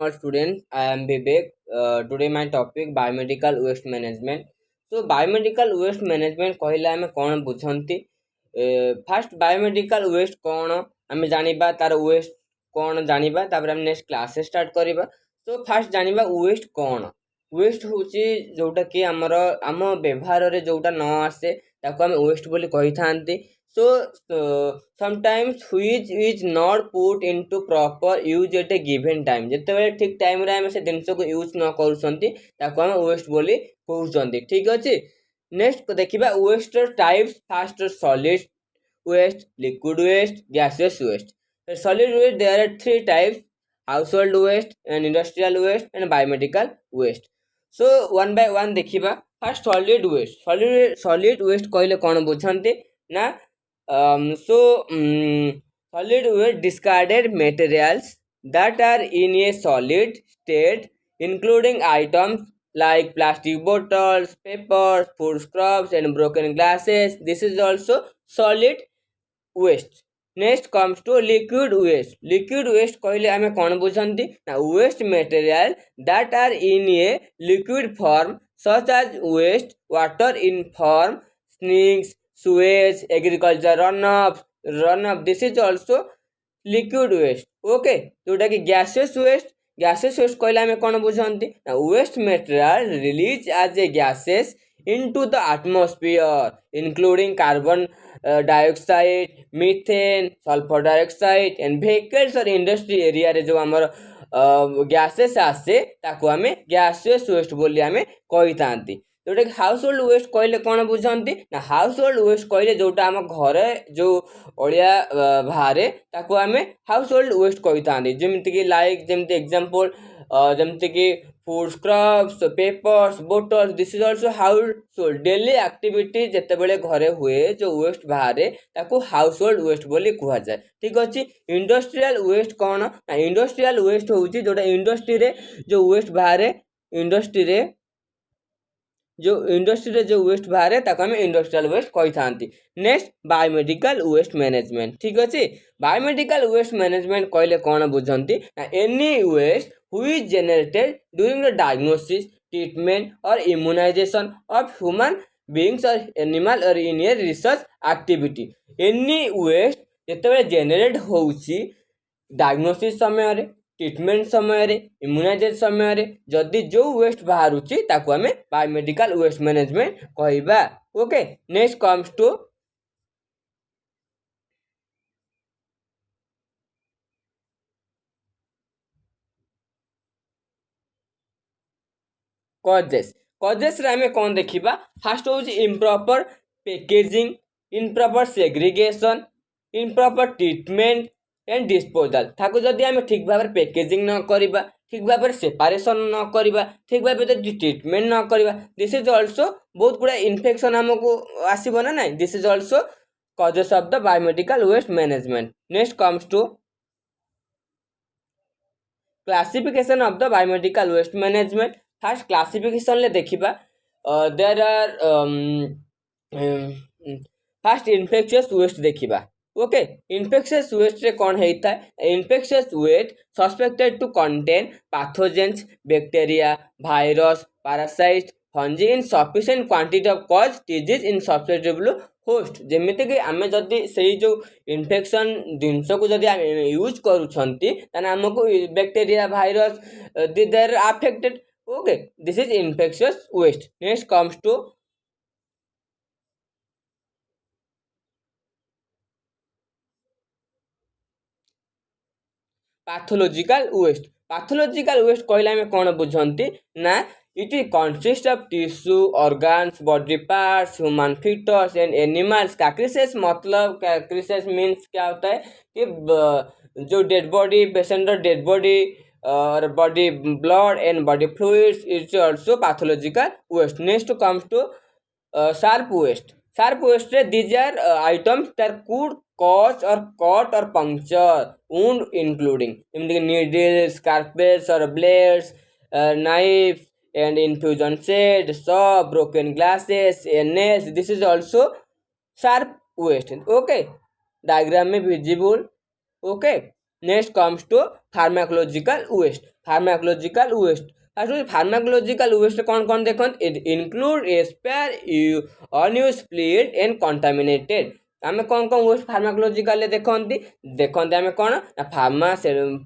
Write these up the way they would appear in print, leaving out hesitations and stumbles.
All students, I am Vivek. Today my topic biomedical waste management. So biomedical waste management कहले आमे कौन बुझंती fast biomedical waste कौन आमे जानिबा तार वेस्ट कौन जानिबा तापर हम नेक्स्ट क्लास स्टार्ट करिबा तो फास्ट जानिबा वेस्ट कौन वेस्ट होची जोटा कि हमर आम व्यवहार रे जोटा न आसे ताको आमे वेस्ट बोली कहि थांती so sometimes which is not put into proper use at a given time ଯେତେବେଳେ ଠିକ ଟାଇମ ରେ ଆମେ ସେ ଜିନିଷକୁ ୟୁଜ ନ କରୁଛନ୍ତି ତାକୁ ଆମେ ୱେଷ୍ଟ ବୋଲି କହୁଛନ୍ତି ଠିକ ଅଛି ନେକ୍ସଟ ଦେଖିବା waste types first solid waste liquid waste gaseous waste solid waste there are three types household waste and industrial waste and biomedical waste so one by one देखिबा first solid waste कहले कौन बुझंती ना solid waste discarded materials that are in a solid state, including items like plastic bottles, papers, food scraps, and broken glasses. This is also solid waste. Next comes to liquid waste. Liquid waste कहले आमे कौन बुझंती ना waste material that are in a liquid form such as waste water in form, snakes, sewage, agriculture runoff. This is also liquid waste. Okay, जोटा कि gaseous waste कहले आमे कौन बुझंती ना waste material released as a gases into the atmosphere including carbon dioxide, methane, sulfur dioxide and vehicles or industry area रे जो हमर gases आसे ताको आमे gaseous waste बोली आमे कहि थांती जोटा कि हाउस होल्ड वेस्ट कहले कौन बुझंती ना हाउस होल्ड वेस्ट कहले जोटा आम घरे जो अलिया बाहरे ताको आमे हाउस होल्ड वेस्ट कहि थांती जेमिति कि लाइक जेमिति एग्जांपल जेमिति कि food scrubs papers bottles this is also household daily activity जेतेबेले घरे हुए जो वेस्ट बाहरे ताको हाउस होल्ड वेस्ट बोली कुहा जाए ठीक अछि इंडस्ट्रियल वेस्ट कौन ना इंडस्ट्रियल वेस्ट होउची जोटा इंडस्ट्री रे जो वेस्ट बाहरे इंडस्ट्री रे जो वेस्ट बाहरे ताको हम इंडस्ट्रियल वेस्ट कहि थांती नेक्स्ट बायोमेडिकल वेस्ट मैनेजमेंट ठीक अछि बायोमेडिकल वेस्ट मैनेजमेंट कहले कौन बुझंती any waste who is generated during the diagnosis treatment और इम्यूनाइजेशन ऑफ ह्यूमन बीइंग्स और एनिमल और in a research activity any waste जेतेबेले जनरेट होउची डायग्नोसिस समय रे ट्रीटमेंट समय रे इम्यूनाइजेशन समय रे जदि जो वेस्ट बाहरुची ताको हमें बायोमेडिकल वेस्ट मैनेजमेंट कहबा okay next comes to causes रे हमें कौन देखिबा फर्स्ट होउची improper packaging improper segregation improper treatment and disposal ताको जदि आमे ठीक भाबरे पैकेजिंग न करिबा ठीक भाबरे सेपरेशन न करिबा ठीक भाबरे ट्रीटमेंट न करिबा दिस इज आल्सो बहुत गुडा इन्फेक्शन हमको आसीबो ना नाही this is also causes of the biomedical waste management next comes to classification of the biomedical waste management first classification ले देखिबा there are first infectious waste देखिबा ओके इन्फेक्शियस वेस्ट रे कौन होता है infectious waste suspected to contain pathogens bacteria virus parasite fungi in sufficient quantity of cause disease in susceptible host जेमिति कि आमे जदि सेही जो इन्फेक्शन जिनस को जदि आमे यूज करूछंती ताने हमको bacteria virus they are affected okay this is infectious waste next comes to pathological waste कहले हमें कौन बुझंती ना it consist of tissue organs body parts human foetus and animals carcasses मतलब कैक्रिसेस मींस क्या होता है कि जो dead body patient dead body और body blood and body fluids it's also pathological waste next comes to sharp waste these are items that could cause or cut or puncture wound including needles scalpels or blades knives and infusion set saw broken glasses and nails this is also sharp waste okay diagram में visible okay next comes to pharmacological waste pharmacological waste. First pharmacological waste कौन कौन देखो, include expire unused fluid and contaminated. आम कौन कौन waste pharmacological देखते देखते आम कौन ना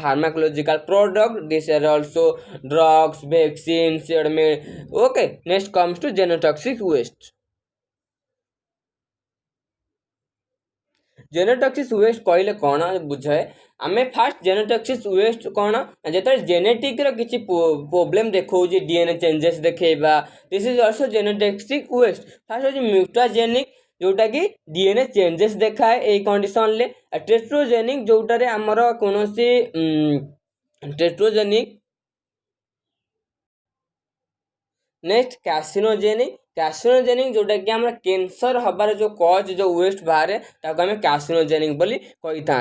pharmacological product, this are also drugs, vaccine. Okay, next comes to genotoxic waste. Genotoxic waste कहले कौन बुझे, आम फास्ट जेनोटॉक्सिक वेस्ट कौन जो जेनेटिक किसी प्रोब्लेम देखा डीएनए चेंजेस देखा, this is also genotoxic waste. First हूँ म्यूटाजेनिक जोटा कि डीएनए चेंजेस देखाए यही कंडीशन ले। टेट्रोजेनिक जोटार आमर कौन टेट्रोजेनिक। Next carcinogenic. कार्सिनोजेनिक जोटा कि आम कैंसर हबार जो कज जो वेस्ट बाहर ताको आम कार्सिनोजेनिक बोली कही था।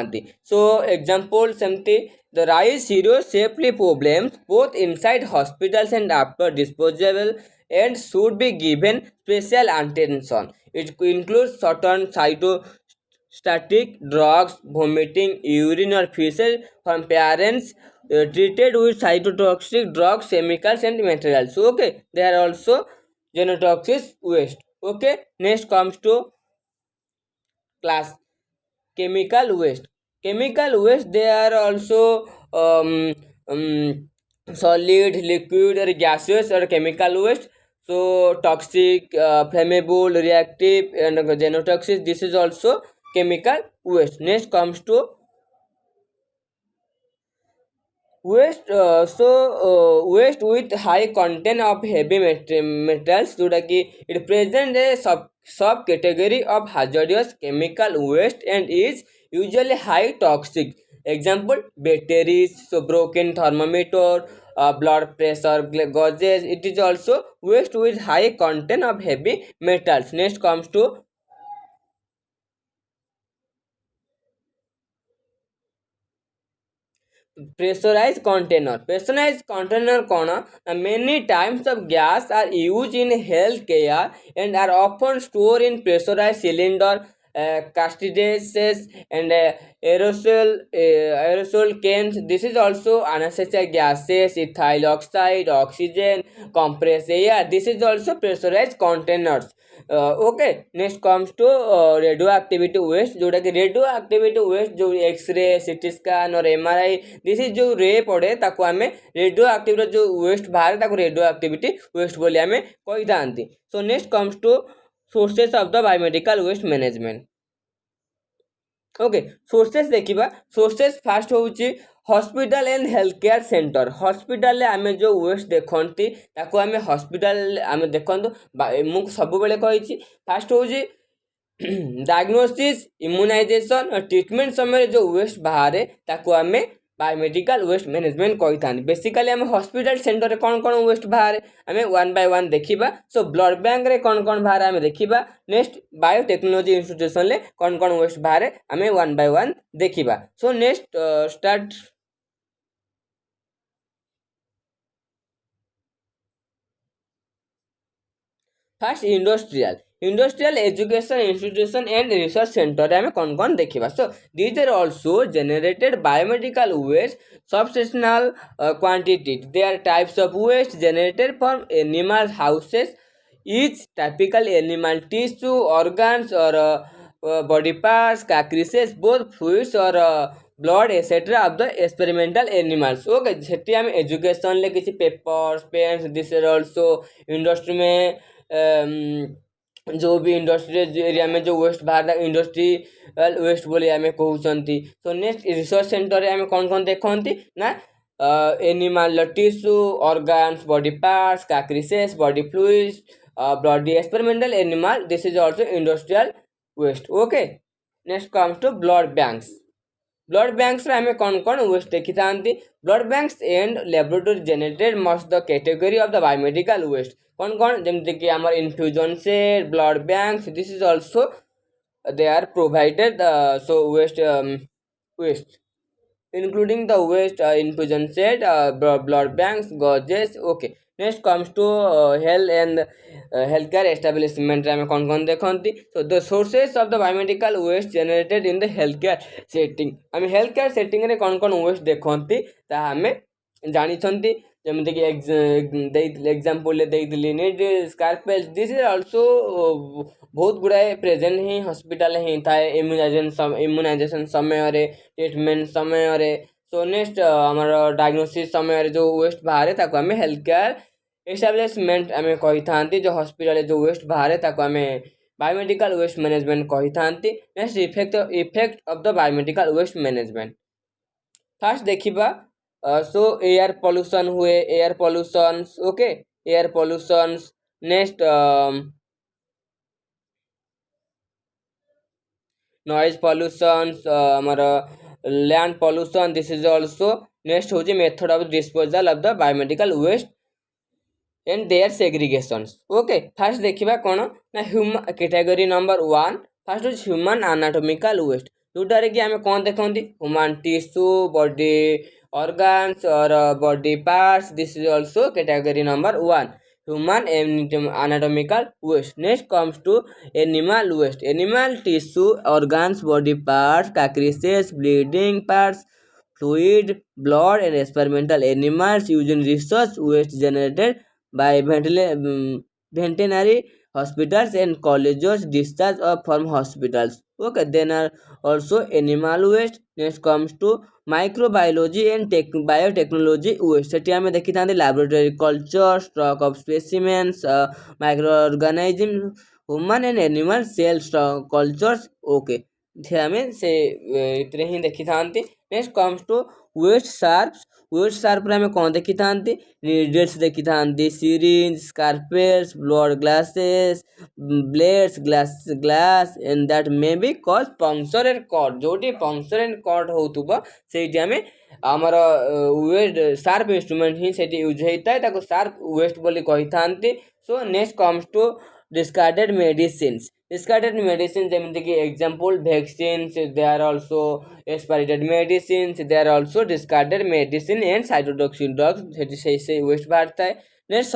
सो एग्जांपल सेमती the rise serious safety problems both inside hospitals and after disposable and should be given special attention. It includes certain cytostatic drugs, vomiting, urine or feces from parents treated with cytotoxic drugs, chemicals and materials. Okay, they are also genotoxic waste. Okay, next comes to class chemical waste. Chemical waste, they are also solid, liquid or gaseous or chemical waste. So toxic, flammable, reactive and genotoxic, this is also chemical waste. Next comes to waste. Waste with high content of heavy metals जोटा कि it present a sub category of hazardous chemical waste and is usually high toxic. Example batteries, so broken thermometer, blood pressure gauges. It is also waste with high content of heavy metals. Next comes to pressurized container. Pressurized container many types of gas are used in healthcare and are often stored in pressurized cylinder, cartridges and aerosol cans. This is also unnecessary gases, ethyl oxide, oxygen, compressed air. This is also pressurized containers. Okay, next comes to radioactivity waste जोटा कि radioactivity waste जो x ray, CT scan और MRI, this is जो रे पड़े ताको आमे रेडियोआक्टिविटी जो वेस्ट बाहर ताको रेडियोआक्टिविटी वेस्ट बोली आमे कही थांती। So next comes to sources of the biomedical waste management. Okay, sources देखिबा। सोर्सेस फास्ट होउची hospital and health care centre. Hospital आमे जो वेस्ट देखंती ताको आमे हॉस्पिटल आमे देखंतु मु सब बेले कहिची फास्ट होउची डायग्नोसिस, इम्यूनाइजेशन और ट्रीटमेंट समय जो वेस्ट बाहर ताको आमे बायोमेडिकल वेस्ट मैनेजमेंट कही था। बेसिकली आम हॉस्पिटल सेंटर रे कौन कौन वेस्ट बाहर आम वन बाय वन देखा। सो ब्लड बैंक रे कौन कौन बाहर आम देखा। नेक्स्ट बायोटेक्नोलॉजी इंस्टीट्यूशन ले कौन कौन वेस्ट बाहर आम वन बाय वन देखा। So next start first industrial education institution and research centre आम कौन कौन देखा। So these are also generated biomedical waste substantial quantity. There are types of waste generated from animal houses. Each typical animal tissue, organs or body parts, carcasses, both fluids or blood etc. of the experimental animals. Okay, सेठी हम education ले किसी papers, pens, this are also industry में जो भी industry area में जो waste बाहर इंडस्ट्रियल वेस्ट बोली आम कहते। सो नेक्स्ट रिसर्च सेंटर आम कौन कौन देखती ना animal tissue, organs, body parts, carcasses, body fluids, body experimental animal, this is also industrial waste. Okay, next comes to blood banks. Blood banks आम कौन कौन वेस्ट देखी था। Blood banks and laboratory generated must the category of the biomedical waste. कौन कौन जमती कि आम infusion set, blood banks, this is also they are provided. So waste including the waste infusion set, blood banks, gauges. Okay, next comes to health and healthcare establishment आम कौन कौन देखती। so the sources of the biomedical waste generated in the healthcare setting। आम healthcare setting रे कौन कौन waste देखती ता आम ଜାଣିଛନ୍ତି ଯେମିତିକି ଏକ୍ଜାମ୍ପଲ୍ ଦେଇଥିଲି ନିଡ୍ ସ୍କାର୍ପେଲ୍ ଦିସ୍ ଇଜ୍ ଅଲସୋ ବହୁତ ଗୁଡ଼ାଏ ପ୍ରେଜେଣ୍ଟ ହିଁ ହସ୍ପିଟାଲ ହିଁ ଥାଏ ଇମ୍ୟୁନାଇଜେସନ୍ ସମୟରେ ଟ୍ରିଟମେଣ୍ଟ ସମୟରେ। ସୋ ନେକ୍ସଟ ଆମର ଡାଇଗ୍ନୋସିସ୍ ସମୟରେ ଯେଉଁ ୱେଷ୍ଟ ବାହାରେ ତାକୁ ଆମେ ହେଲ୍ଥ କେୟାର ଏଷ୍ଟାବ୍ଲିଶମେଣ୍ଟ ଆମେ କହିଥାନ୍ତି। ଯେଉଁ ହସ୍ପିଟାଲରେ ଯେଉଁ ୱେଷ୍ଟ ବାହାରେ ତାକୁ ଆମେ ବାୟୋମେଡ଼ିକାଲ ୱେଷ୍ଟ ମ୍ୟାନେଜମେଣ୍ଟ କହିଥାନ୍ତି। Next effect of the biomedical waste management. First देखिबा सो एयर पॉल्यूशन हुए air pollutions okay air pollutions next noise pollutions आमर land pollution this is also next होची method of disposal of the biomedical waste and their segregations okay first देखिबा कोन ना human category number 1 first होची human anatomical waste जोटारे कि आमे कोन देखंती human tissue body organs or body parts. This is also category number 1 human anatomical waste. Next comes to animal waste. Animal tissue organs body parts carcasses bleeding parts fluid blood and experimental animals using research waste generated by veterinary hospitals and colleges discharge from hospitals. Okay, then are also animal waste. Next comes to microbiology and biotechnology waste सेठी आमे देखि थांदे laboratory culture stock of specimens micro organism human and animal cell stock cultures okay आमे से इतरे ही देखि थांती। Next comes to waste sharp आमे कोन देखि थांती नीडल्स देखि थांती syringe scalpels blood glasses blades glass and that may be cause puncture and cut जोटी पंक्चर एंड कट होतुबा सेठी आमे आमर वेस्ट शार्प इंस्ट्रूमेंट ही सेठी यूज होता है शार्प वेस्ट बोली कही थांती। So next comes to discarded medicines ଯେମିତିକି example vaccines they are also expired medicines they are also discarded medicine and cytotoxin drugs ସେଠି ସେଇ ୱେଷ୍ଟ ବାହାରିଥାଏ। ନେକ୍ସଟ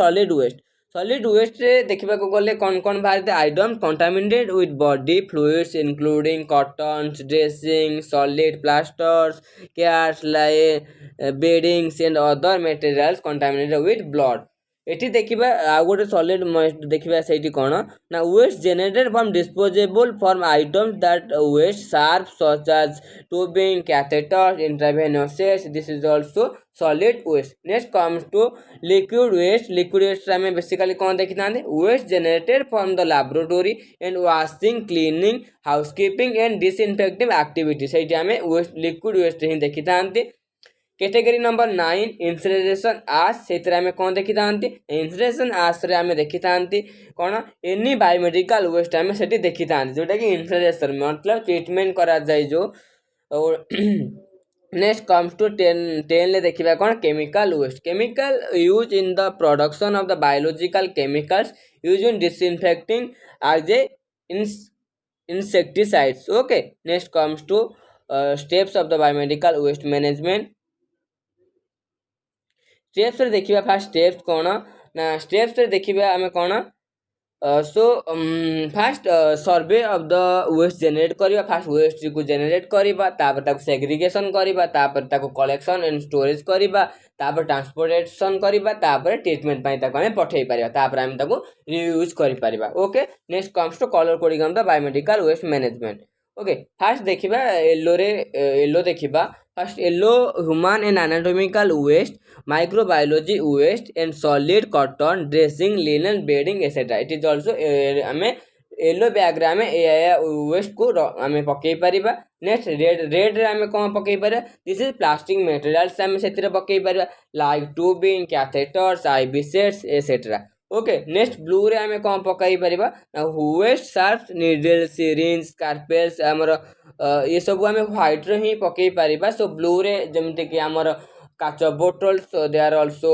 ସଲିଡ୍ ୱେଷ୍ଟରେ ଦେଖିବାକୁ ଗଲେ କ'ଣ ବାହାରିଥାଏ item contaminated with body fluids including cottons dressing solid plasters casts beddings and other materials contaminated with blood. एटी देखिबा आ गोटे सॉलिड देखिबा सेठी कोन ना waste generated from disposable form items that waste sharp such as tubing catheter intravenous this is also solid waste. Next comes to liquid waste में basically कोन देखि थांदे waste generated from the laboratory and washing cleaning housekeeping and disinfecting activity सेठी हमें waste liquid waste ही देखि थांते। Category number 9 इन्सरेशन आस से आम कौन देखी था इन्सरेशन आस आम देखी था कौन एनी बायोमेडिकल वेस्ट आम से देखी था जोटा कि इन्सरेशन मतलब ट्रीटमेंट करा जाए जो। नेक्स्ट कम्स टू 10 देखा कौन chemical waste chemical use in the production of the biological chemicals use in disinfecting as a insecticides okay। next comes to steps of the biomedical waste management steps रे देखिबा fast steps कोन ना steps रे देखिबा आमे कोन so first survey of the waste generate करिबा first waste को generate करिबा तापर ताको सेग्रीगेशन करिबा तापर ताको कलेक्शन एंड स्टोरेज करिबा तापर ट्रांसपोर्टेशन करिबा तापर ट्रीटमेंट पई ताको आमे पठेई परिबा तापर आमे ताको रीयूज करि परिबा okay. Next comes to colour coding of the biomedical waste management okay. First देखिबा येलो देखिबा first yellow human and anatomical waste microbiology waste and solid cotton dressing linen bedding etcetera it is also आमे yellow bag रे आमे waste को आमे पकई परिबा। Next red रे आमे कोन पकई परिबा दिस इज प्लास्टिक मटेरियल्स आमे सेतिरे पकई परिबा like tubing catheters IV sets etcetera okay. Next blue रे आमे कोन पकई परिबा waste sharp needle syringe scalpels हमर ये सब आमे व्हाइट रे ही पकई परिबा। सो ब्लू रे जेमते कि हमर काच bottles they are also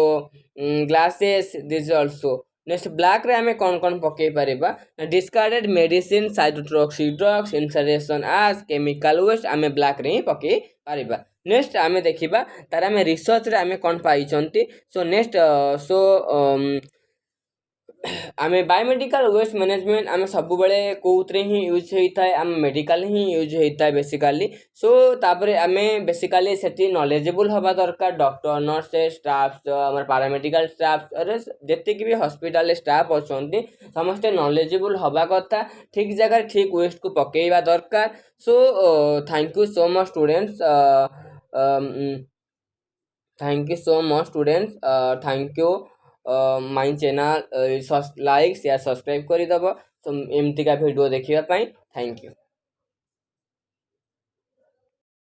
glasses this also. Next black रे आमे कोन पकई परिबा discarded medicine cytotoxic drugs incineration ash chemical waste आमे ब्लैक रे ही पकई परिबा। नेक्स्ट आमे देखिबा तार आमे रिसर्च रे आमे कोन पाई चंती। सो नेक्स्ट आमे बायोमेडिकल वेस्ट मैनेजमेंट आमे सब बेले कोउतरे ही यूज होता है आम मेडिकल ही यूज होता है बेसिकली सो तापरे आमे बेसिकली सेठी नॉलेजेबल हवा दरकार डॉक्टर नर्स स्टाफ हमर पैरामेडिकल स्टाफ अरे जत्ते भी हॉस्पिटल स्टाफ अछंती समस्त नॉलेजेबल हवा कथा ठीक जगह ठीक वेस्ट को पकेइबा दरकार so thank you so much students thank you so much students thank you my channel like share subscribe कर दबो तो एमती का वीडियो देखिबा पई थैंक यू।